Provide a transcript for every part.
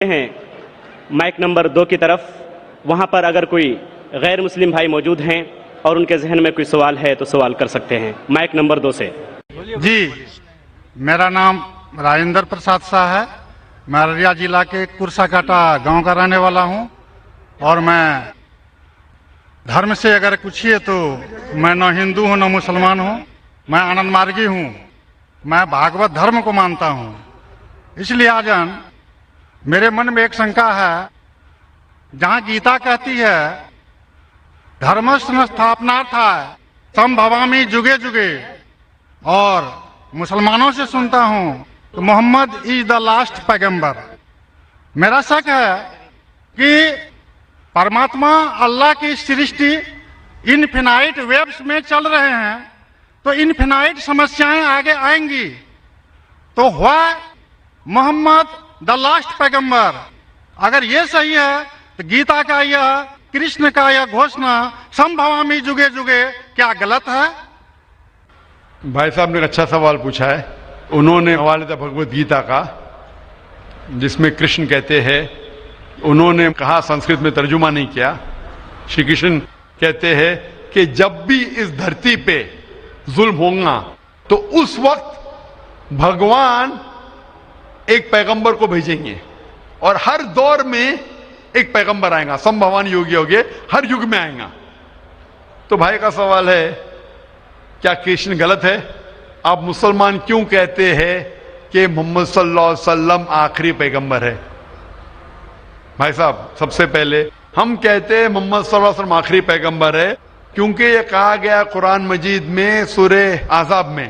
ہیں mic number 2 کی طرف. وہاں پر اگر کوئی غیر مسلم بھائی موجود ہیں اور ان کے ذہن میں کوئی سوال ہے تو سوال کر سکتے ہیں. مائک نمبر 2 سے. جی، میرا نام راجندر پرساد شاہ ہے. میں ارریہ ضلع کے کرسا کاٹا گاؤں کا رہنے والا ہوں. اور میں دھرم سے اگر پوچھیے تو میں نہ ہندو ہوں نہ مسلمان ہوں. میں آنند مارگی ہوں. میں بھاگوت دھرم کو مانتا ہوں. اس لحاظاً میرے من میں ایک شنکا ہے. جہاں گیتا کہتی ہے دھرم سنستھاپنارتھائے سمبھوامی جگے جگے، اور مسلمانوں سے سنتا ہوں کہ محمد از دا لاسٹ پیغمبر. میرا شک ہے کہ پرماتما اللہ کی سرشٹی انفینائٹ ویبس میں چل رہے ہیں تو انفینائٹ سمسیایں آگے آئیں گی. تو ہوا محمد دا لاسٹ پیغمبر. اگر یہ صحیح ہے تو گیتا کا یہ کرشن کا یہ گھوشنا سمبھوامی جگے جگے کیا غلط ہے؟ بھائی صاحب نے ایک اچھا سوال پوچھا ہے. انہوں نے حوالہ تھا بھگوت گیتا کا جس میں کرشن کہتے ہیں، انہوں نے کہا سنسکرت میں ترجمہ نہیں کیا. شری کرشن کہتے ہیں کہ جب بھی اس دھرتی پہ ظلم ہوگا تو اس وقت بھگوان ایک پیغمبر کو بھیجیں گے اور ہر دور میں ایک پیغمبر آئے گا. سمبھوان یوگی ہوگے، ہر یگ میں آئے گا. تو بھائی کا سوال ہے کیا کرشن غلط ہے؟ آپ مسلمان کیوں کہتے ہیں کہ محمد صلی اللہ علیہ وسلم آخری پیغمبر ہے؟ بھائی صاحب، سب سے پہلے ہم کہتے ہیں محمد صلی اللہ علیہ وسلم آخری پیغمبر ہے کیونکہ یہ کہا گیا قرآن مجید میں سورہ احزاب میں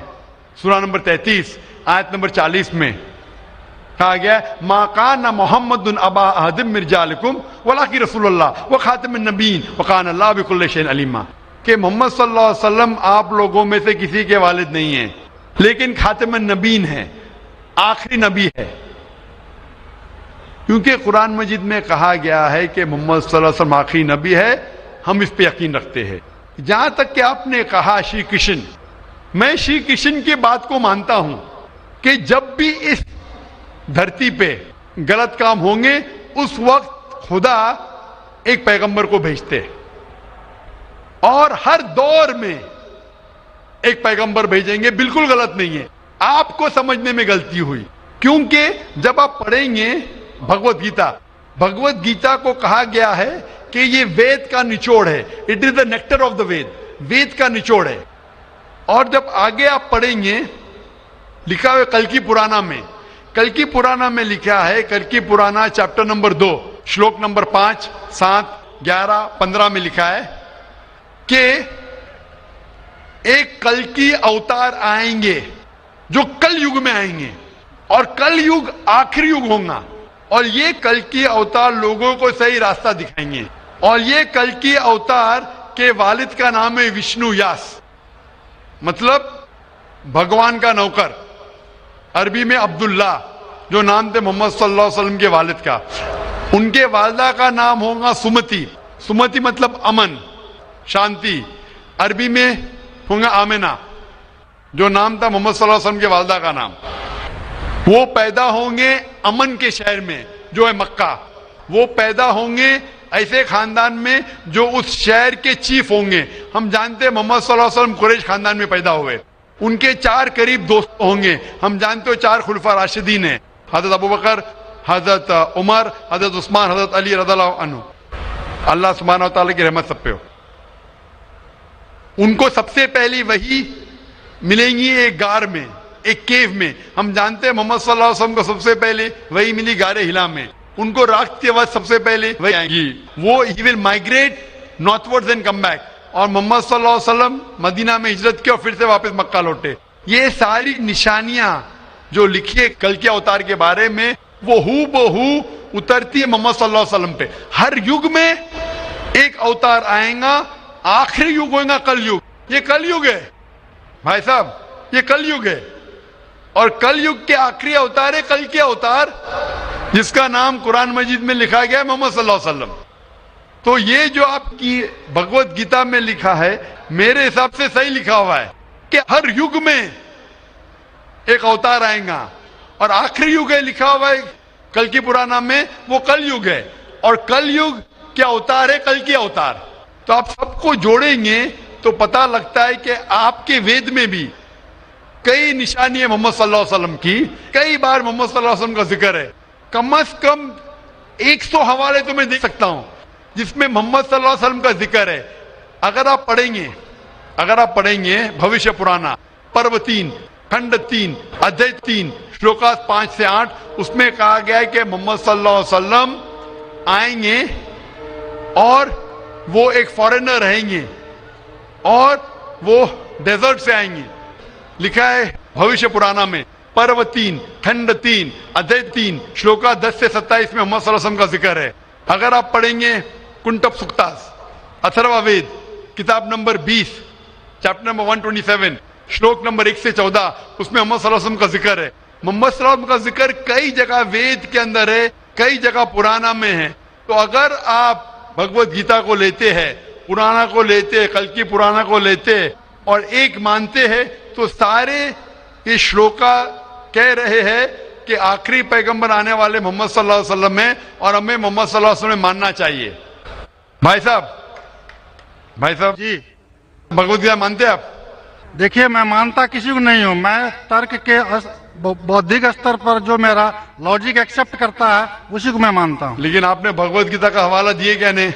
سورہ نمبر 33 آیت نمبر 40 میں کہا گیا ما کان محمد ابا احد من رجالکم ولکن رسول اللہ وخاتم النبیین وکان اللہ بکل شیء علیما، کہ محمد صلی اللہ علیہ وسلم آپ لوگوں میں سے کسی کے والد نہیں ہیں لیکن خاتم النبیین ہیں، آخری نبی ہے. کیونکہ قرآن مجید میں کہا گیا ہے کہ محمد صلی اللہ علیہ وسلم آخری نبی ہے، ہم اس پہ یقین رکھتے ہیں. جہاں تک کہ آپ نے کہا شری کرشن، میں شری کرشن کی بات کو مانتا ہوں کہ جب بھی اس دھرتی پہ غلط کام ہوں گے اس وقت خدا ایک پیغمبر کو بھیجتے اور ہر دور میں ایک پیغمبر بھیجیں گے. بالکل غلط نہیں ہے. آپ کو سمجھنے میں غلطی ہوئی کیونکہ جب آپ پڑھیں گے بھگوت گیتا کو کہا گیا ہے کہ یہ وید کا نچوڑ ہے. It is the nectar of the Veda کا نچوڑ ہے. اور جب آگے آپ پڑھیں گے لکھا ہوا کلکی پرانا میں لکھا ہے، کلکی پرانا چیپٹر نمبر 2 شلوک نمبر 5 7 11 15 میں لکھا ہے کہ ایک کلکی اوتار آئیں گے جو کل یگ میں آئیں گے اور کل یگ آخری یگ ہوگا اور یہ کلکی اوتار لوگوں کو صحیح راستہ دکھائیں گے. اور یہ کلکی اوتار کے والد کا نام ہے وشنو یاس، مطلب بھگوان کا نوکر. عربی میں عبداللہ جو نام تھے محمد صلی اللہ علیہ وسلم کے والد کا. ان کے والدہ کا نام ہوگا سمتی مطلب امن شانتی. عربی میں ہوگا آمنہ جو نام تھا محمد صلی اللہ علیہ وسلم کے والدہ کا نام. وہ پیدا ہوں گے امن کے شہر میں جو ہے مکہ. وہ پیدا ہوں گے ایسے خاندان میں جو اس شہر کے چیف ہوں گے. ہم جانتے ہیں محمد صلی اللہ علیہ وسلم قریش خاندان میں پیدا ہوئے. ان کے 4 قریب دوست ہوں گے. ہم جانتے ہو 4 خلفاء راشدین ہیں، حضرت ابوبکر، حضرت عمر، حضرت عثمان، حضرت علی رضی اللہ عنہ. اللہ سبحانہ و تعالیٰ کی رحمت سب پہ ہو. ان کو سب سے پہلی وحی ملیں گی ایک غار میں، ایک کیو میں. ہم جانتے ہیں محمد صلی اللہ علیہ وسلم کو سب سے پہلے وحی ملی غار ہرا میں. ان کو رات کے وقت سب سے پہلے وحی آئے گی. وہ ہی will migrate northwards and come back. اور محمد صلی اللہ علیہ وسلم مدینہ میں ہجرت کی اور پھر سے واپس مکہ لوٹے. یہ ساری نشانیاں جو لکھی ہے کل کے اوتار کے بارے میں وہ ہو بہو اترتی ہے محمد صلی اللہ علیہ وسلم پہ. ہر یگ میں ایک اوتار آئے گا، آخری یگ ہوگا کل یگ. یہ کل یگ ہے بھائی صاحب، یہ کل یگ ہے. اور کل یگ کے آخری اوتار ہے کل کے اوتار جس کا نام قرآن مجید میں لکھا گیا ہے محمد صلی اللہ علیہ وسلم. تو یہ جو آپ کی بھگوت گیتا میں لکھا ہے میرے حساب سے صحیح لکھا ہوا ہے کہ ہر یگ میں ایک اوتار آئے گا. اور آخری یگ ہے لکھا ہوا ہے کل کی پرانا میں وہ کل یگ ہے، اور کل یگ کیا اوتار ہے؟ کل کی اوتار. تو آپ سب کو جوڑیں گے تو پتا لگتا ہے کہ آپ کے وید میں بھی کئی نشانی ہے محمد صلی اللہ علیہ وسلم کی، کئی بار محمد صلی اللہ علیہ وسلم کا ذکر ہے. کم از کم 100 حوالے تو میں دے سکتا ہوں جس میں محمد صلی اللہ علیہ وسلم کا ذکر ہے. اگر آپ پڑھیں گے بھوشیہ پرانا پرو 3 کھنڈ 3 ادھیے 3 شلوکاس 5 سے 8، اس میں کہا گیا ہے کہ محمد صلی اللہ علیہ وسلم آئیں گے اور وہ ایک فارینر رہیں گے اور وہ ڈیزرٹ سے آئیں گے. لکھا ہے بھوشیہ پرانا میں پرو 3 کھنڈ 3 ادھیے 3 شلوکا 10 سے 27 میں محمد صلی اللہ علیہ وسلم کا ذکر ہے. اگر آپ پڑھیں گے کنٹپ سکتاس اتھروا وید کتاب نمبر 20 چیپٹر نمبر 127 شلوک نمبر 1 سے 14، اس میں محمد صلی اللہ علیہ وسلم کا ذکر ہے. محمد صلی اللہ علیہ وسلم کا ذکر کئی جگہ وید کے اندر ہے، کئی جگہ پرانا میں ہے. تو اگر آپ بھگوت گیتا کو لیتے ہیں، پرانا کو لیتے، کل کی پرانا کو لیتے اور ایک مانتے ہیں، تو سارے یہ شلوکا کہہ رہے ہیں کہ آخری پیغمبر آنے والے محمد صلی اللہ علیہ وسلم ہیں اور ہمیں محمد صلی اللہ علیہ وسلم ماننا چاہیے. بھائی صاحب جی بھگوت گیتا مانتے ہیں آپ؟ دیکھیے، میں مانتا کسی کو نہیں ہوں. میں ترک کے بودھک استر پر جو میرا لاجک ایکسپٹ کرتا ہے اسی کو میں مانتا ہوں. لیکن آپ نے بھگوت گیتا کا حوالہ دیے کیا نہیں؟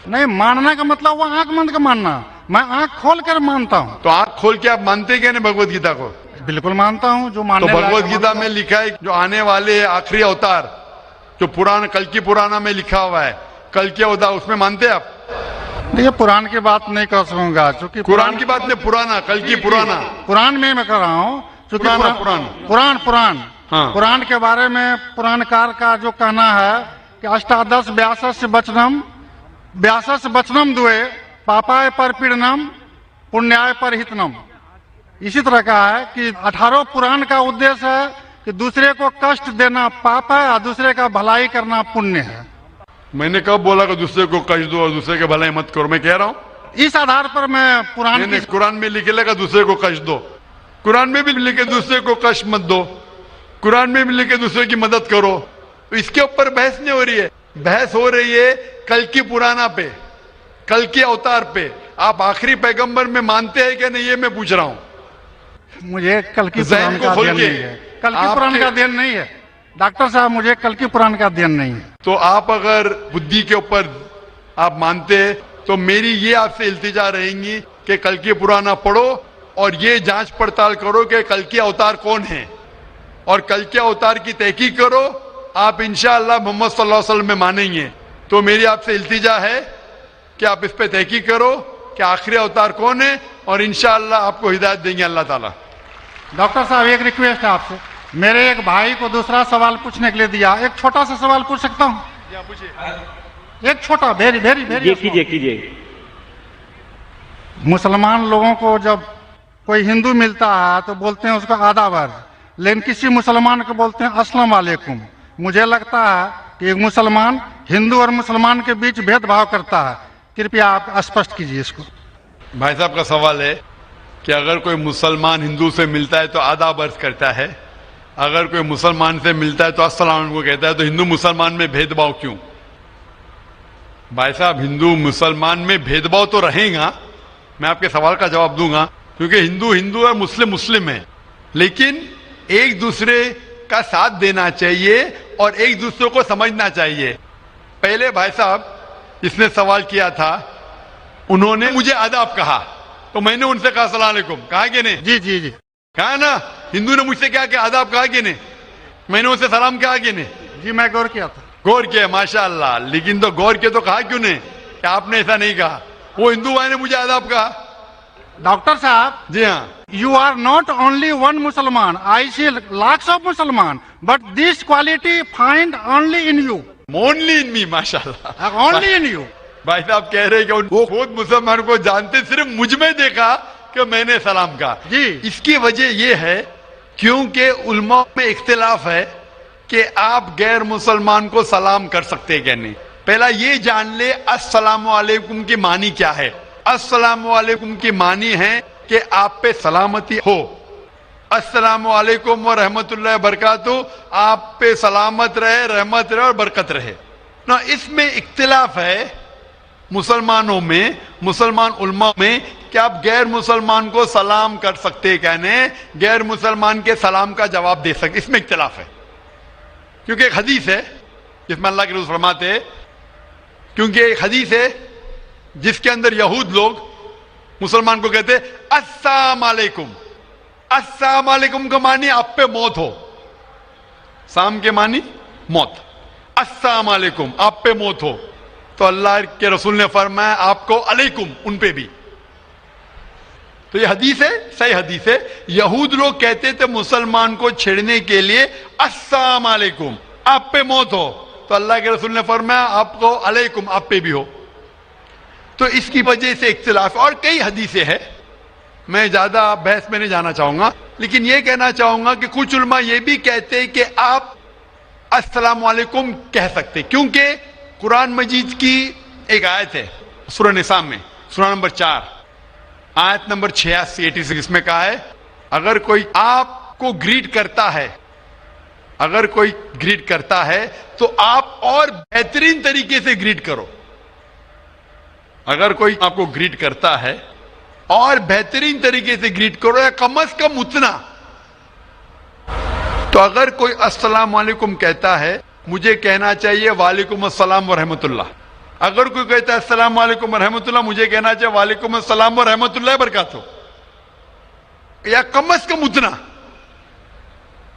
نہیں، ماننا کا مطلب وہ آنکھ بند کا ماننا، میں آنکھ کھول کر مانتا ہوں. تو آنکھ کھول کے آپ مانتے کیا نہیں بھگوت گیتا کو؟ بالکل مانتا ہوں. جو تو ماننے بھگوت گیتا میں لکھا ہے جو آنے والے آخری اوتار جو پرانا کل کی پرانا میں لکھا ہوا ہے، کل کی اوتار، اس میں مانتے آپ؟ یہ قرآن کی بات نہیں کر سکوں گا چونکہ قرآن کی بات نہیں، پرانا کل کی پرانا قرآن میں کر رہا ہوں چونکہ قرآن ہاں. قرآن کے بارے میں پران کار کا جو کہنا ہے کہ اشٹادش 82 بچنم دوئے پاپائے پر پیڑنم پنیائے پر ہتنم. اسی طرح کا ہے کہ 18 پران کا ادیش ہے کہ دوسرے کو کشٹ دینا پاپ ہے اور دوسرے کا بھلائی کرنا پنیہ ہے. میں نے کب بولا کہ دوسرے کو کشٹ دو اور دوسرے کے بھلائی مت کرو؟ میں کہہ رہا ہوں اس آدھار پر میں قرآن میں لکھے لگا دوسرے کو کشٹ دو، قرآن میں بھی لکھے دوسرے کو کشٹ مت دو، قرآن میں بھی لکھے دوسرے کی مدد کرو. اس کے اوپر بحث نہیں ہو رہی ہے، بحث ہو رہی ہے کل کی پرانا پہ، کل کے اوتار پہ. آپ آخری پیغمبر میں مانتے ہیں کہ نہیں یہ میں پوچھ رہا ہوں. مجھے کل کی ذہن پران کو کا کھول دھیان کے نہیں ہے، کل کی پران کا دھیان نہیں ہے ڈاکٹر صاحب، مجھے کل کی پران کا دھیان نہیں ہے. تو آپ اگر بدھی کے اوپر آپ مانتے ہیں تو میری یہ آپ سے التجا رہیں گی کہ کل کی پرانا پڑھو اور یہ جانچ پڑتال کرو کہ کل کے اوتار کون ہیں اور کل کے اوتار کی تحقیق کرو. آپ انشاءاللہ محمد صلی اللہ علیہ وسلم میں مانیں گے. تو میری آپ سے التجا ہے کہ آپ اس پہ تحقیق کرو کہ آخری اوتار کون ہے اور انشاءاللہ آپ کو ہدایت دیں گے اللہ تعالیٰ. ڈاکٹر صاحب ایک ریکویسٹ ہے آپ سے، میرے ایک بھائی کو دوسرا سوال پوچھنے کے لیے دیا، ایک چھوٹا سا سوال پوچھ سکتا ہوں؟ ایک چھوٹا یہ کیجئے. مسلمان لوگوں کو جب کوئی ہندو ملتا ہے تو بولتے ہیں اس کا آداب ہے، لیکن کسی مسلمان کو بولتے ہیں السلام علیکم. مجھے لگتا ہے کہ ایک مسلمان ہندو اور مسلمان کے بیچ بھید بھاؤ کرتا ہے. کرپیا آپ اسپشٹ کیجیے اس کو. بھائی صاحب کا سوال ہے کہ اگر کوئی مسلمان ہندو سے ملتا ہے تو آداب عرض کرتا ہے، اگر کوئی مسلمان سے ملتا ہے تو السلام علیکم کہتا ہے، تو ہندو مسلمان میں بھید بھاؤ کیوں؟ بھائی صاحب ہندو مسلمان میں بھید بھاؤ تو رہے گا، میں آپ کے سوال کا جواب دوں گا، کیونکہ ہندو ہندو ہے، مسلم مسلم ہے، لیکن ایک دوسرے کا ساتھ دینا چاہیے اور ایک دوسرے کو سمجھنا چاہیے. پہلے بھائی صاحب اس نے سوال کیا تھا، انہوں نے مجھے آداب کہا تو میں نے ان سے کہا السلام علیکم، کہا کہ نہیں؟ جی کہا نا. ہندو نے مجھ سے کیا کہ آداب کہا کہ نہیں؟ میں نے ان سے سلام کہا کہ نہیں؟ جی میں غور کیا تھا. غور کیا، ماشاءاللہ. لیکن تو غور کیا تو کہا کیوں نہیں کہ آپ نے ایسا نہیں کہا؟ وہ ہندو بھائی نے مجھے آداب کہا. ڈاکٹر صاحب جی ہاں، you are not only one Musliman. I see lakhs of Musliman, but this quality find only in you. only in me, ماشاءاللہ. Only in you. بھائی صاحب کہہ رہے کہ وہ خود مسلمان کو جانتے، صرف مجھ میں دیکھا کہ میں نے سلام کہا. جی اس کی وجہ یہ ہے کیونکہ علماء میں اختلاف ہے کہ آپ غیر مسلمان کو سلام کر سکتے کہ نہیں. پہلا یہ جان لے السلام علیکم کی معنی کیا ہے. السلام علیکم کی معنی ہے کہ آپ پہ سلامتی ہو. السلام علیکم ورحمۃ اللہ وبرکاتہ، آپ پہ سلامت رہے، رحمت رہے اور برکت رہے۔ نا اس میں اختلاف ہے مسلمانوں میں، مسلمان علماء میں، کہ آپ غیر مسلمان کو سلام کر سکتے کہنے، غیر مسلمان کے سلام کا جواب دے سکتے، اس میں اختلاف ہے۔ کیونکہ ایک حدیث ہے جس میں اللہ کے رسول فرماتے ہیں، کیونکہ ایک حدیث ہے جس کے اندر یہود لوگ مسلمان کو کہتے السلام علیکم، السلام علیکم کا معنی آپ پہ موت ہو، سام کے معنی موت، السلام علیکم آپ پہ موت ہو، تو اللہ کے رسول نے فرمایا آپ کو علیکم ان پہ بھی۔ تو یہ حدیث ہے، صحیح حدیث ہے۔ یہود لوگ کہتے تھے مسلمان کو چھیڑنے کے لیے السلام علیکم آپ پہ موت ہو، تو اللہ کے رسول نے فرمایا آپ کو علیکم آپ پہ بھی ہو۔ تو اس کی وجہ سے اختلاف، اور کئی حدیثیں ہیں، میں زیادہ بحث میں نہیں جانا چاہوں گا، لیکن یہ کہنا چاہوں گا کہ کچھ علماء یہ بھی کہتے ہیں کہ آپ السلام علیکم کہہ سکتے، کیونکہ قرآن مجید کی ایک آیت ہے سورہ نساء میں، سورہ نمبر 4 آیت نمبر 86 اس میں کہا ہے اگر کوئی آپ کو گریٹ کرتا ہے، اگر کوئی گریٹ کرتا ہے تو آپ اور بہترین طریقے سے گریٹ کرو۔ اگر کوئی آپ کو گریٹ کرتا ہے اور بہترین طریقے سے گریٹ کرو، یا کم از کم اتنا۔ تو اگر کوئی السلام علیکم کہتا ہے، مجھے کہنا چاہیے وعلیکم السلام ورحمۃ اللہ۔ اگر کوئی کہتا ہے السلام علیکم ورحمۃ اللہ، مجھے کہنا چاہیے وعلیکم السلام ورحمۃ اللہ وبرکاتہ، یا کم از کم اتنا،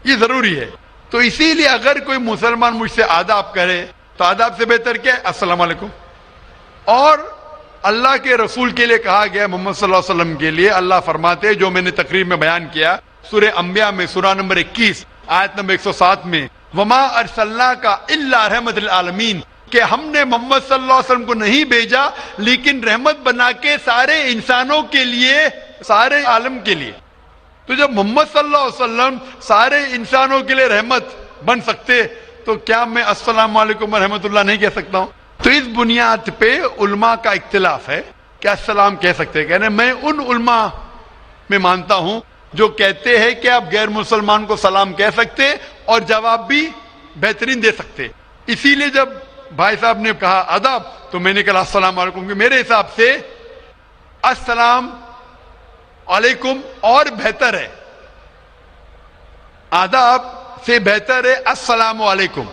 یہ ضروری ہے۔ تو اسی لیے اگر کوئی مسلمان مجھ سے آداب کرے تو آداب سے بہتر کیا ہے؟ السلام علیکم۔ اور اللہ کے رسول کے لیے کہا گیا محمد صلی اللہ علیہ وسلم کے لیے، اللہ فرماتے ہیں جو میں نے تقریر میں بیان کیا سورہ انبیاء میں سورہ نمبر 21 آیت نمبر 107 میں، وما ارسلناک الا رحمت للعالمین، کہ ہم نے محمد صلی اللہ علیہ وسلم کو نہیں بھیجا لیکن رحمت بنا کے سارے انسانوں کے لیے، سارے عالم کے لیے۔ تو جب محمد صلی اللہ علیہ وسلم سارے انسانوں کے لیے رحمت بن سکتے تو کیا میں السلام علیکم ورحمۃ اللہ نہیں کہہ سکتا ہوں؟ تو اس بنیاد پہ علماء کا اختلاف ہے کہ السلام کہہ سکتے، کہنے میں ان علماء میں مانتا ہوں جو کہتے ہیں کہ آپ غیر مسلمان کو سلام کہہ سکتے اور جواب بھی بہترین دے سکتے۔ اسی لیے جب بھائی صاحب نے کہا آداب تو میں نے کہا السلام علیکم، کہ میرے حساب سے السلام علیکم اور بہتر ہے، آداب سے بہتر ہے السلام علیکم،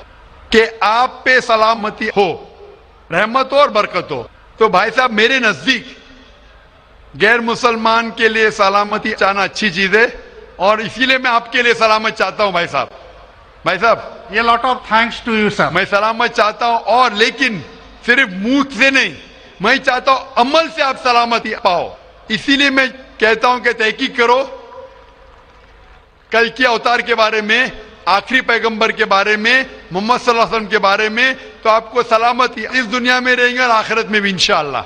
کہ آپ پہ سلامتی ہو، رحمت ہو اور برکت ہو۔ تو بھائی صاحب میرے نزدیک غیر مسلمان کے لیے سلامتی چاہنا اچھی چیز ہے، اور اسی لیے میں آپ کے لیے سلامت چاہتا ہوں بھائی صاحب۔ بھائی صاحب A lot of thanks to you, sir. میں سلامت چاہتا ہوں، اور لیکن صرف منہ سے نہیں، میں چاہتا ہوں عمل سے آپ سلامتی پاؤ۔ اسی لیے میں کہتا ہوں کہ تحقیق کرو کل کے اوتار کے بارے میں، آخری پیغمبر کے بارے میں، محمد صلی اللہ علیہ وسلم کے بارے میں، تو آپ کو سلامتی اس دنیا میں رہیں گے اور آخرت میں بھی انشاءاللہ۔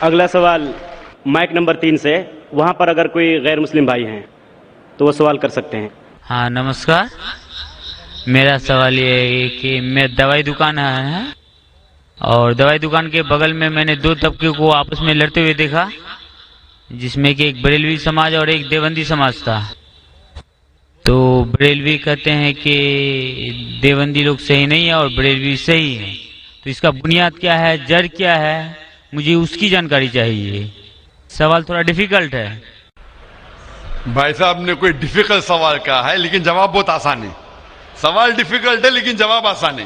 اگلا سوال مائک نمبر 3 سے، وہاں پر اگر کوئی غیر مسلم بھائی ہیں تو وہ سوال کر سکتے ہیں۔ ہاں نمسکار، میرا سوال یہ ہے کہ میں دوائی دکان ہے، اور دوائی دکان کے بغل میں نے دو طبقے کو آپس میں لڑتے ہوئے دیکھا، جس میں کہ ایک بریلوی سماج اور ایک دیوبندی سماج تھا۔ تو بریلوی کہتے ہیں کہ دیوبندی لوگ صحیح نہیں ہے اور بریلوی صحیح ہے، تو اس کا بنیاد کیا ہے، جڑ کیا ہے، مجھے اس کی جانکاری چاہیے۔ سوال تھوڑا ڈیفیکلٹ ہے۔ بھائی صاحب نے کوئی ڈیفیکلٹ سوال کہا ہے لیکن جواب بہت آسان ہے۔ سوال ڈیفیکلٹ ہے لیکن جواب آسان ہے،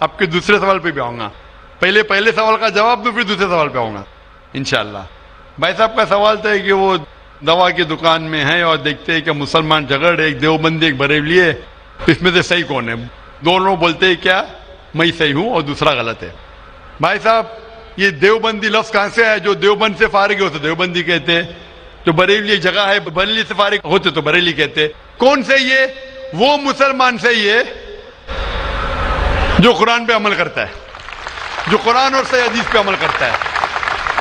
آپ کے دوسرے سوال پہ بھی آؤں گا، پہلے سوال کا جواب دوں پھر دوسرے سوال پہ آؤں گا انشاءاللہ۔ بھائی صاحب کا سوال تھا کہ وہ دوا کی دکان میں ہے اور دیکھتے ہیں کہ مسلمان جھگڑ، ایک دیوبندی ایک بریلوی ہے، اس میں سے صحیح کون ہے؟ دونوں بولتے ہیں کیا میں صحیح ہوں اور دوسرا غلط ہے۔ بھائی صاحب یہ دیوبندی لفظ کہاں سے ہے؟ جو دیوبند سے فارغ ہوتے دیوبندی کہتے ہیں، جو بریلی جگہ ہے بریلی سے فارغ ہوتے تو بریلی کہتے ہیں۔ کون سے یہ؟ وہ مسلمان سے یہ جو قرآن پہ عمل کرتا ہے، جو قرآن اور صحیح حدیث پہ عمل کرتا ہے،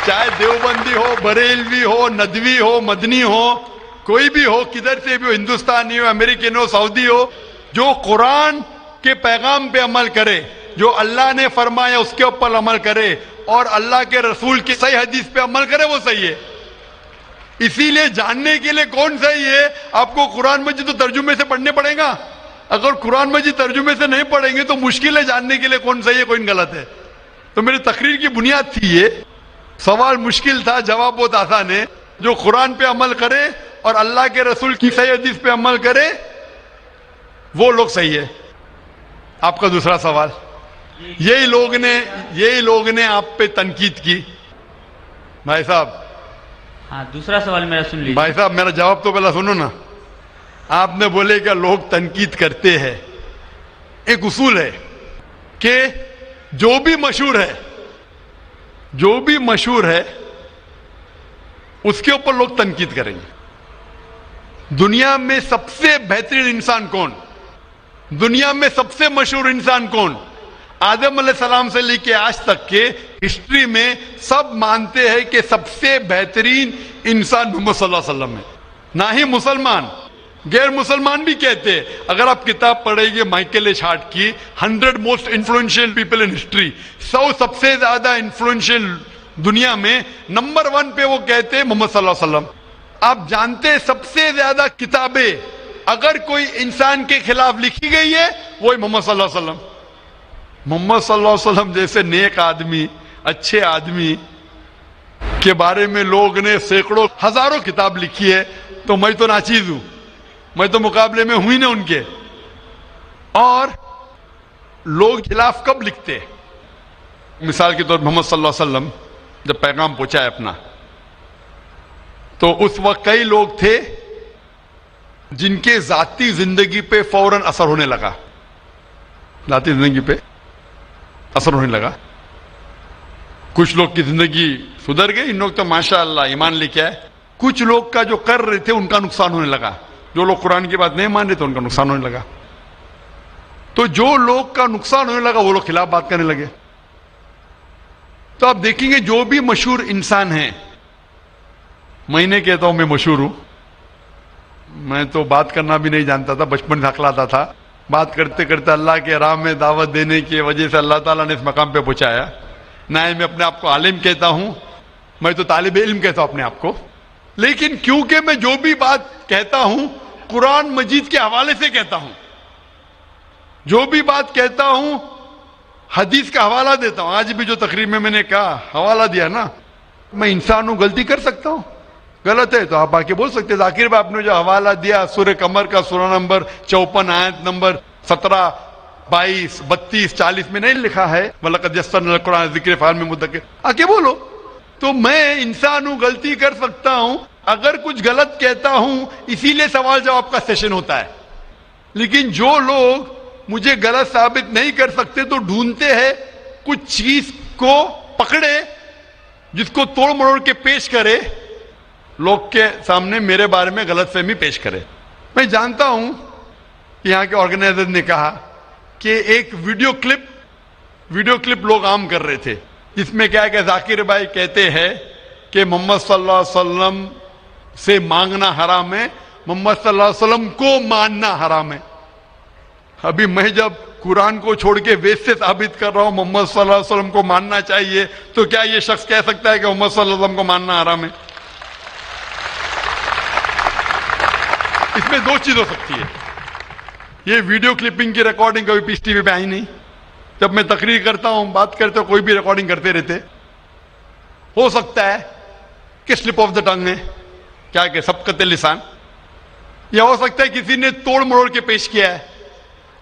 چاہے دیوبندی ہو، بریلوی ہو، ندوی ہو، مدنی ہو، کوئی بھی ہو، کدھر سے بھی ہو، ہندوستانی ہو، امریکن ہو، سعودی ہو، جو قرآن کے پیغام پہ عمل کرے, جو اللہ نے فرمایا اس کے اوپر عمل کرے اور اللہ کے رسول کی صحیح حدیث پہ عمل کرے, وہ صحیح ہے. اسی لیے جاننے کے لیے کون صحیح ہے, آپ کو قرآن مجید تو ترجمے سے پڑھنے پڑے گا. اگر قرآن مجید ترجمے سے نہیں پڑھیں گے تو مشکل ہے جاننے کے لیے کون صحیح ہے کون غلط ہے. تو میری تقریر کی بنیاد تھی یہ. سوال مشکل تھا, جواب بہت آسان ہے. جو قرآن پہ عمل کرے اور اللہ کے رسول کی صحیح حدیث پہ عمل کرے وہ لوگ صحیح ہے. آپ کا دوسرا سوال, یہی لوگ نے آپ پہ تنقید کی. بھائی صاحب, ہاں دوسرا سوال میرا سن لیجیے. بھائی صاحب میرا جواب تو پہلا سنو نا. آپ نے بولے کہ لوگ تنقید کرتے ہیں. ایک اصول ہے کہ جو بھی مشہور ہے اس کے اوپر لوگ تنقید کریں گے. دنیا میں سب سے بہترین انسان کون, دنیا میں سب سے مشہور انسان کون؟ آدم علیہ السلام سے لے کے آج تک کے ہسٹری میں سب مانتے ہیں کہ سب سے بہترین انسان محمد صلی اللہ علیہ وسلم ہے. نہ ہی مسلمان, غیر مسلمان بھی کہتے ہیں. اگر آپ کتاب پڑھیں گے مائیکل ایچ ہارٹ کی 100 most influential people in history, 100 سب سے زیادہ انفلوئنشیل دنیا میں, نمبر 1 پہ وہ کہتے ہیں محمد صلی اللہ علیہ وسلم. آپ جانتے ہیں سب سے زیادہ کتابیں اگر کوئی انسان کے خلاف لکھی گئی ہے وہی محمد صلی اللہ علیہ وسلم. محمد صلی اللہ علیہ وسلم جیسے نیک آدمی, اچھے آدمی کے بارے میں لوگ نے سینکڑوں ہزاروں کتاب لکھی ہے. تو میں تو ناچیز ہوں, میں تو مقابلے میں ہوں ہی نہ ان کے. اور لوگ خلاف کب لکھتے؟ مثال کے طور پر محمد صلی اللہ علیہ وسلم جب پیغام پہنچا ہے اپنا, تو اس وقت کئی لوگ تھے جن کے ذاتی زندگی پہ فوراً اثر ہونے لگا. ذاتی زندگی پہ اثر ہونے لگا. کچھ لوگ کی زندگی سدھر گئی, ان لوگ تو ماشاءاللہ ایمان لے کے آئے. کچھ لوگ کا جو کر رہے تھے ان کا نقصان ہونے لگا. جو لوگ قرآن کی بات نہیں مان رہے تھے ان کا نقصان ہونے لگا. تو جو لوگ کا نقصان ہونے لگا وہ لوگ خلاف بات کرنے لگے. تو آپ دیکھیں گے جو بھی مشہور انسان ہیں, میں نہیں کہتا ہوں میں مشہور ہوں, میں تو بات کرنا بھی نہیں جانتا تھا, بچپن سے ہکلاتا تھا. بات کرتے کرتے اللہ کے راہ میں دعوت دینے کی وجہ سے اللہ تعالیٰ نے اس مقام پہ پہنچایا. نہ میں اپنے آپ کو عالم کہتا ہوں, میں تو طالب علم کہتا ہوں اپنے آپ کو. لیکن کیونکہ میں جو بھی بات کہتا ہوں قرآن مجید کے حوالے سے کہتا ہوں, جو بھی بات کہتا ہوں حدیث کا حوالہ دیتا ہوں. آج بھی جو تقریر میں نے کہا حوالہ دیا نا, میں انسان ہوں, غلطی کر سکتا ہوں. غلط ہے تو آپ آ کے بول سکتے. ذاکر بھائی آپ نے جو حوالہ دیا سورہ قمر کا سورہ نمبر 54 آیت نمبر 17, 22, 32, 40 میں نہیں لکھا ہے وَلَقَدْ يَسَّرْنَا الْقُرْآنَ لِلذِّكْرِ فَهَلْ مِن مُدَّكِرٍ, آ کے بولو. تو میں انسان ہوں, غلطی کر سکتا ہوں. اگر کچھ غلط کہتا ہوں اسی لیے سوال جواب کا سیشن ہوتا ہے. لیکن جو لوگ مجھے غلط ثابت نہیں کر سکتے تو ڈھونڈتے ہیں کچھ چیز کو پکڑے جس کو توڑ مروڑ کے پیش کرے, لوگ کے سامنے میرے بارے میں غلط فہمی پیش کرے. میں جانتا ہوں کہ یہاں کے آرگنائزر نے کہا کہ ایک ویڈیو کلپ لوگ عام کر رہے تھے جس میں کیا ہے کہ ذاکر بھائی کہتے ہیں کہ محمد صلی اللہ علیہ وسلم سے مانگنا حرام ہے, محمد صلی اللہ علیہ وسلم کو ماننا حرام ہے. ابھی میں جب قرآن کو چھوڑ کے ویسٹ سے ثابت کر رہا ہوں محمد صلی اللہ علیہ وسلم کو ماننا چاہیے, تو کیا یہ شخص کہہ سکتا ہے کہ محمد صلی اللہ علیہ وسلم کو ماننا حرام ہے؟ اس میں دو چیز ہو سکتی ہے. یہ ویڈیو کلپنگ کی ریکارڈنگ کبھی پیس ٹی وی پہ آئی نہیں. جب میں تقریر کرتا ہوں, بات کرتے ہوں, کوئی بھی ریکارڈنگ کرتے رہتے. ہو سکتا ہے کہ سلپ آف دا ٹنگ ہے, کیا کہ سبقت لسان, یا ہو سکتا ہے کسی نے توڑ مروڑ کے پیش کیا ہے.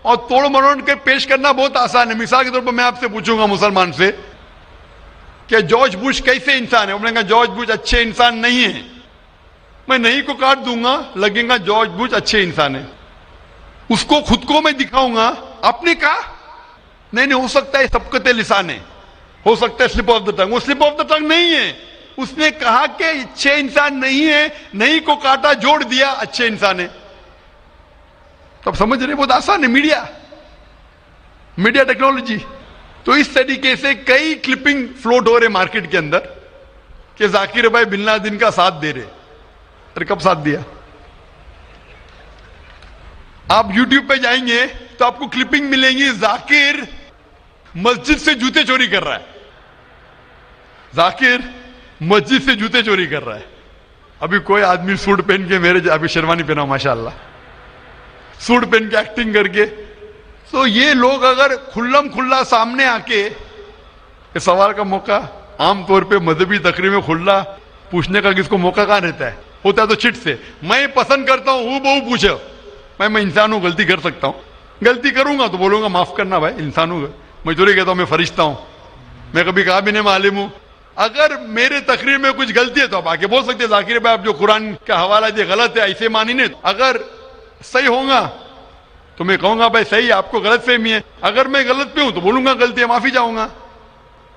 اور توڑ مروڑ کے پیش کرنا بہت آسان ہے. مثال کے طور پر میں آپ سے پوچھوں گا مسلمان سے کہ جارج بش کیسے انسان ہے, انہوں نے کہا جارج بش اچھے انسان نہیں ہے. میں نہیں کو کاٹ دوں گا, لگے گا جارج بش اچھے انسان ہے. اس کو خود کو میں دکھاؤں گا, آپ نے کہا نہیں ہو سکتا ہے سبقت لسان ہے, ہو سکتا ہے سلپ آف دا ٹنگ. وہ سلپ آف دا ٹنگ نہیں ہے. اس نے کہا کہ اچھے انسان نہیں ہے, نہیں کو کاٹا, جوڑ دیا اچھے انسان ہے. تب سمجھ رہے, بہت آسان ہے. Media technology. تو اس طریقے سے کئی کلپنگ فلوٹ ہو رہے مارکیٹ کے اندر کہ ذاکر بھائی بن لادن کا ساتھ دے رہے. ارے کب ساتھ دیا؟ آپ یوٹیوب پہ جائیں گے تو آپ کو کلپنگ ملیں گی ذاکر مسجد سے جوتے چوری کر رہا ہے. ذاکر مسجد سے جوتے چوری کر رہا ہے. ابھی کوئی آدمی سوٹ پہن کے میرے ابھی شیروانی پہنا ماشاءاللہ, سوٹ پہن کے ایکٹنگ کر کے, تو یہ لوگ اگر کھلم کھلا سامنے آ کے اس سوال کا موقع, عام طور پہ مذہبی تقریر میں کھلا پوچھنے کا کس کو موقع کہاں رہتا ہے, ہوتا ہے تو چٹ سے. میں پسند کرتا ہوں بہو پوچھو, میں انسان ہوں, غلطی کر سکتا ہوں, غلطی کروں گا تو بولوں گا معاف کرنا بھائی, انسان ہوں, میں چوری کہتا ہوں میں فرشتہ ہوں, میں کبھی کہا بھی نہیں میں عالم ہوں. اگر میرے تقریر میں کچھ غلطی ہے تو آپ آگے بول سکتے ہیں ذاکر بھائی آپ جو قرآن کا حوالہ دے غلط ہے, ایسے مانی نہیں. اگر صحیح ہوگا تو میں کہوں گا بھائی صحیح, آپ کو غلط فہمی ہے. اگر میں غلط پہ ہوں تو بولوں گا غلطی ہے, معافی چاہوں گا.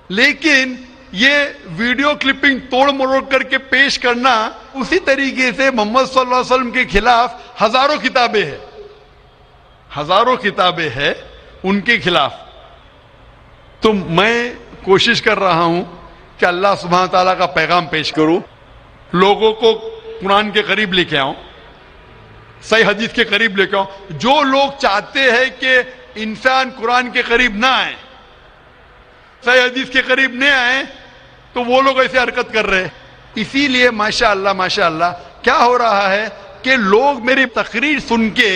لیکن یہ ویڈیو کلپنگ توڑ مروڑ کر کے پیش کرنا, اسی طریقے سے محمد صلی اللہ علیہ وسلم کے خلاف ہزاروں کتابیں ہیں, ہزاروں کتابیں ہیں ان کے خلاف. تو میں کوشش کر رہا ہوں کہ اللہ سبحانہ تعالیٰ کا پیغام پیش کروں, لوگوں کو قرآن کے قریب لے کے آؤں, صحیح حدیث کے قریب لے کے آؤں. جو لوگ چاہتے ہیں کہ انسان قرآن کے قریب نہ آئے, صحیح حدیث کے قریب نہ آئے, تو وہ لوگ ایسے حرکت کر رہے. اسی لیے ماشاءاللہ کیا ہو رہا ہے کہ لوگ میری تقریر سن کے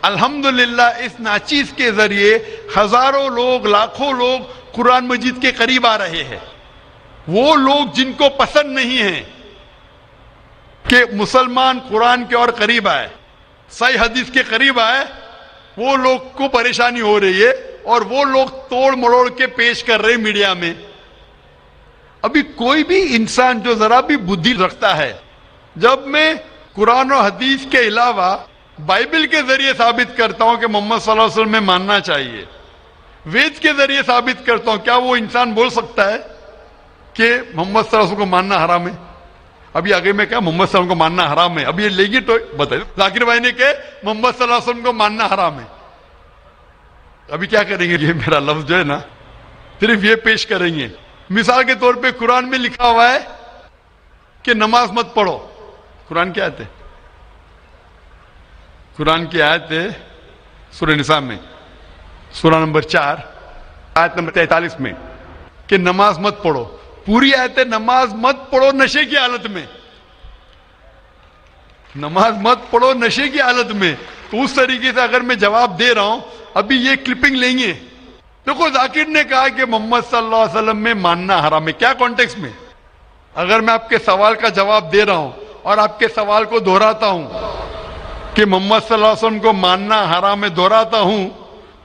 الحمدللہ اس ناچیز کے ذریعے ہزاروں لوگ, لاکھوں لوگ قرآن مجید کے قریب آ رہے ہیں. وہ لوگ جن کو پسند نہیں ہے کہ مسلمان قرآن کے اور قریب آئے, صحیح حدیث کے قریب آئے, وہ لوگ کو پریشانی ہو رہی ہے, اور وہ لوگ توڑ مروڑ کے پیش کر رہے میڈیا میں. ابھی کوئی بھی انسان جو ذرا بھی بدھی رکھتا ہے, جب میں قرآن و حدیث کے علاوہ بائبل کے ذریعے ثابت کرتا ہوں کہ محمد صلی اللہ علیہ وسلم میں ماننا چاہیے, وید کے ذریعے ثابت کرتا ہوں, کیا وہ انسان بول سکتا ہے کہ محمد صلی اللہ علیہ وسلم کو ماننا حرام ہے؟ ابھی آگے میں کہا محمد صلی اللہ علیہ وسلم کو ماننا حرام ہے, اب یہ لے گی تو بتائیے. ذاکر بھائی نے کہ محمد صلی اللہ علیہ وسلم کو ماننا حرام ہے. ابھی کیا کریں گے, یہ میرا لفظ جو ہے نا صرف یہ پیش کریں گے. مثال کے طور پہ قرآن میں لکھا ہوا ہے کہ نماز مت پڑھو. قرآن کی آیت ہے, قرآن کی آیت ہے سورہ نساء میں, سورہ نمبر 4 آیت نمبر 43 میں, کہ نماز مت پڑھو. پوری آیت ہے نماز مت پڑھو نشے کی حالت میں, نماز مت پڑھو نشے کی حالت میں. تو اس طریقے سے اگر میں جواب دے رہا ہوں, ابھی یہ کلپنگ لیں گے. دیکھو ذاکر نے کہا کہ محمد صلی اللہ علیہ وسلم میں ماننا حرام ہے. کیا کانٹیکس میں؟ اگر میں آپ کے سوال کا جواب دے رہا ہوں اور آپ کے سوال کو دہراتا ہوں کہ محمد صلی اللہ علیہ وسلم کو ماننا حرام ہے, دہراتا ہوں,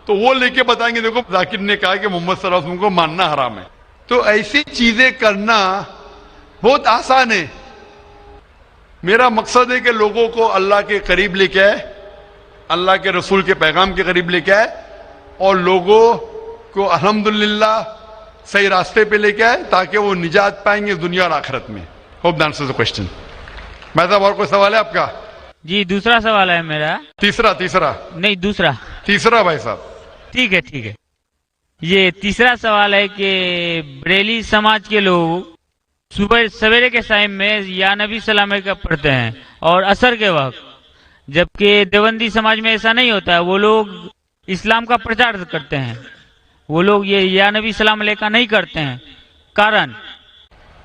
تو وہ لے کے بتائیں گے دیکھو ذاکر نے کہا کہ محمد صلی اللہ علیہ وسلم کو ماننا حرام ہے. تو ایسی چیزیں کرنا بہت آسان ہے. میرا مقصد ہے کہ لوگوں کو اللہ کے قریب لے کے آئے, اللہ کے رسول کے پیغام کے قریب لے کے آئے, اور لوگوں کو الحمدللہ صحیح راستے پہ لے کے آئے تاکہ وہ نجات پائیں گے دنیا اور آخرت میں. Hope that answers the question. بھائی صاحب اور کوئی سوال ہے آپ کا؟ جی دوسرا سوال ہے میرا. تیسرا نہیں دوسرا. تیسرا بھائی صاحب. ٹھیک ہے. یہ تیسرا سوال ہے کہ بریلی سماج کے لوگ صبح سویرے کے ٹائم میں یا نبی سلام کا پڑھتے ہیں اور عصر کے وقت, جبکہ دیوبندی سماج میں ایسا نہیں ہوتا ہے. وہ لوگ اسلام کا پرچار کرتے ہیں, وہ لوگ یہ یا نبی سلام علیہ کا نہیں کرتے ہیں. کارن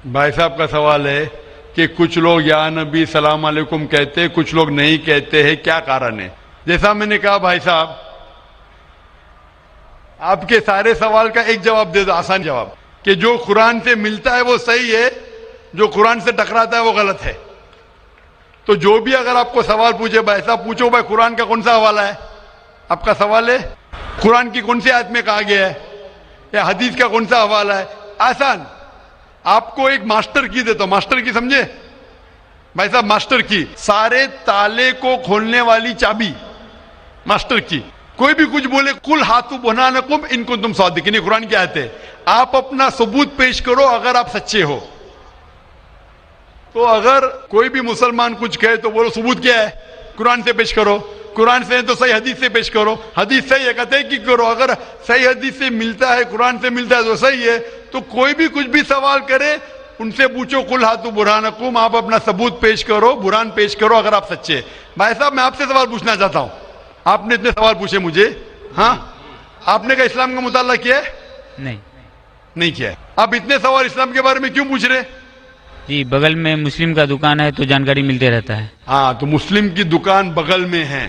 بھائی صاحب کا سوال ہے کہ کچھ لوگ یا نبی سلام علیکم کہتے, کچھ لوگ نہیں کہتے ہیں, کیا کارن ہے؟ جیسا میں نے کہا بھائی صاحب, آپ کے سارے سوال کا ایک جواب دے دو, آسان جواب, کہ جو قرآن سے ملتا ہے وہ صحیح ہے, جو قرآن سے ٹکراتا ہے وہ غلط ہے. تو جو بھی اگر آپ کو سوال پوچھے, بھائی صاحب پوچھو بھائی قرآن کا کون سا حوالہ ہے؟ آپ کا سوال ہے قرآن کی کون سی آیت میں کہا گیا ہے, یا حدیث کا کون سا حوالہ ہے؟ آسان. آپ کو ایک ماسٹر کی دیتا ہوں, ماسٹر کی سمجھے بھائی صاحب, ماسٹر کی, سارے تالے کو کھولنے والی چابی ماسٹر کی. کوئی بھی کچھ بولے, کل ہاتھوں برہانکم ان کنتم صادقین, قرآن کی آیت ہے. آپ اپنا ثبوت پیش کرو اگر آپ سچے ہو. تو اگر کوئی بھی مسلمان کچھ کہے تو بولو ثبوت کیا ہے, قرآن سے پیش کرو. قرآن سے تو صحیح حدیث سے پیش کرو, حدیث صحیح ہے کہتے ہیں کہ کرو. اگر صحیح حدیث سے ملتا ہے, قرآن سے ملتا ہے تو صحیح ہے. تو کوئی بھی کچھ بھی سوال کرے ان سے پوچھو کل ہاتھوں برہانکم, آپ اپنا ثبوت پیش کرو, برہان پیش کرو اگر آپ سچے. بھائی صاحب میں آپ سے سوال پوچھنا چاہتا ہوں, آپ نے اتنے سوال پوچھے مجھے. ہاں آپ نے کہا اسلام کا مطالعہ کیا ہے؟ نہیں کیا ہے. آپ اتنے سوال اسلام کے بارے میں کیوں پوچھ رہے؟ جی بغل میں مسلم کا دکان ہے تو جانکاری ملتے رہتا ہے. ہاں تو مسلم کی دکان بغل میں ہے,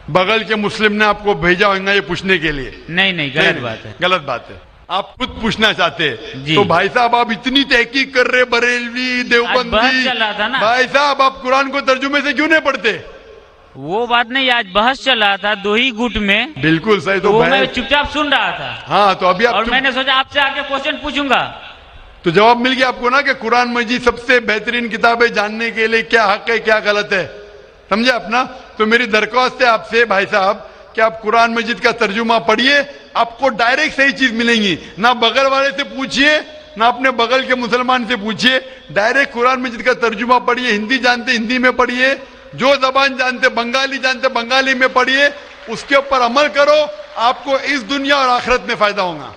بغل کے مسلم نے آپ کو بھیجا ہوگا یہ پوچھنے کے لیے. نہیں غلط بات ہے. غلط بات ہے. آپ خود پوچھنا چاہتے جی. تو بھائی صاحب آپ اتنی تحقیق کر رہے بریلوی بحث دیوبندی, چل رہا تھا نا. بھائی صاحب آپ قرآن کو ترجمے سے کیوں نہیں پڑھتے؟ وہ بات نہیں, آج بحث چل رہا تھا 2 ہی گٹ میں, بالکل صحیح. تو وہ میں بھائی چپ چاپ سن رہا تھا. ہاں تو ابھی اور آپ میں نے سوچا آپ سے آ کے کوشچن پوچھوں گا. تو جواب مل گیا آپ کو نا کہ قرآن مجید سب سے بہترین کتاب ہے, جاننے کے لیے کیا حق ہے کیا غلط ہے. سمجھے اپنا؟ تو میری درخواست ہے آپ سے بھائی صاحب کہ آپ قرآن مجید کا ترجمہ پڑھیے, آپ کو ڈائریکٹ صحیح چیز ملیں گی. نہ بغل والے سے پوچھیے نہ اپنے بغل کے مسلمان سے پوچھیے, ڈائریکٹ قرآن مجید کا ترجمہ پڑھیے. ہندی جانتے ہندی میں پڑھیے, جو زبان جانتے بنگالی جانتے بنگالی میں پڑھیے, اس کے اوپر عمل کرو, آپ کو اس دنیا اور آخرت میں فائدہ ہوگا.